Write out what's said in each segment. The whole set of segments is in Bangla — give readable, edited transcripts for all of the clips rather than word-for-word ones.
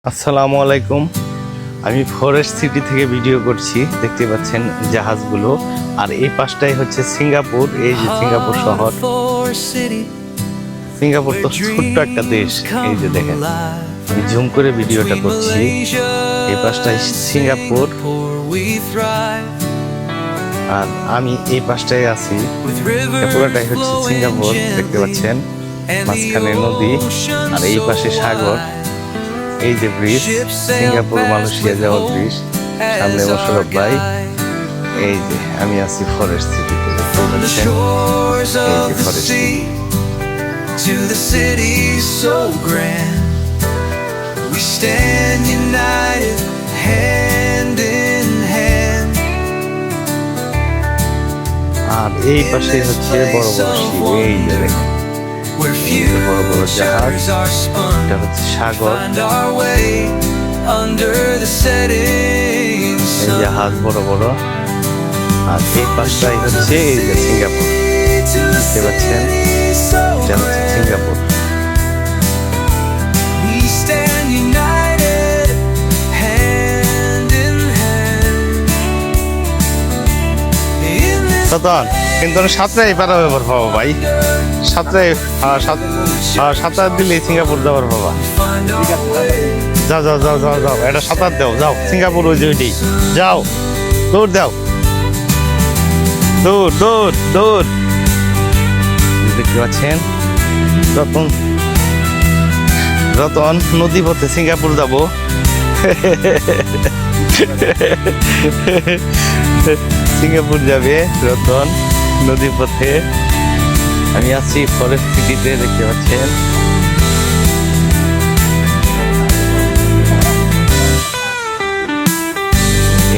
আসসালামু আলাইকুম। আমি ফরেস্ট সিটি থেকে ভিডিও করছি, দেখতে পাচ্ছেন জাহাজগুলো। আর এই পাশটাই হচ্ছে সিঙ্গাপুর। এই যে সিঙ্গাপুর শহর। সিঙ্গাপুর তো ছোট্ট একটা দেশ। এই যে দেখেন, আমি জুম করে ভিডিওটা করছি। এই পাশটাই সিঙ্গাপুর আর আমি এই পাশটায় আছি। পুরোটাই হচ্ছে সিঙ্গাপুর, দেখতে পাচ্ছেন। মাঝখানে নদী আর এই পাশে সাগর। এই যে ব্রিজ, সিঙ্গাপুর মালয়েশিয়া যাওয়ার ব্রিজ, সামনে মোশাররফ ভাই। এই যে আমি আছি ফরেস্ট সিটিতে, দেখতে পাচ্ছেন। এই যে forest city. To the city so grand, we stand united, hand in hand. আর এই পাশে হচ্ছে বড় বড় শিপ। এই যে দেখেন, বড় বড় জাহাজ। এটা হচ্ছে সাগর। এই জাহাজ বড় বড়। আর এই পাশটাই হচ্ছে এই যে সিঙ্গাপুর, দেখতে পাচ্ছেন। এটা হচ্ছে সিঙ্গাপুর। কিন্তু সাতটাই পারা ব্যাপার পাবো ভাই, সাতটায় সাঁতার দিলে সিঙ্গাপুর যাওয়ার বাবা। যাও যাও যাও যাও যাও, এটা সাঁতার দাও, যাও সিঙ্গাপুর। ওই যে ওইটাই, যাও, দৌড় দাও, দৌড় দৌড় দৌড়। দেখতে পাচ্ছেন রতন, রতন নদী পথে সিঙ্গাপুর যাব। সিঙ্গাপুর যাবে রতন নদী পথে। আমি আছি ফরেস্ট সিটিতে, দেখতে পাচ্ছেন।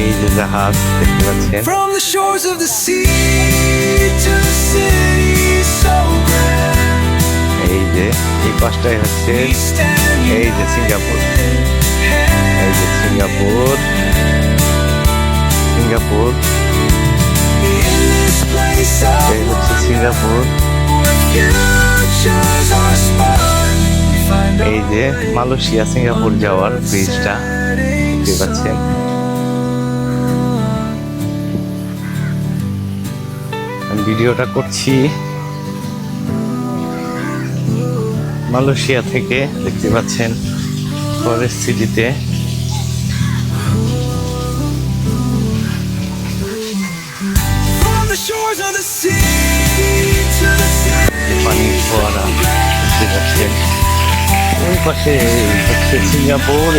এই যে জাহাজ, দেখতে পাচ্ছেন। এই যে এই পাশটাই হচ্ছে এই যে সিঙ্গাপুর। এই যে সিঙ্গাপুর, সিঙ্গাপুর। এই হচ্ছে সিঙ্গাপুর। এই যে মালয়েশিয়া সিঙ্গাপুর যাওয়ার ব্রিজটা, দেখতে পাচ্ছেন। ভিডিওটা করছি মালয়েশিয়া থেকে, দেখতে পাচ্ছেন ফরেস্ট সিটিতে। পানির ফোয়ারা, দেখতে পাচ্ছেন। ওই পাশে হচ্ছে সিঙ্গাপুর,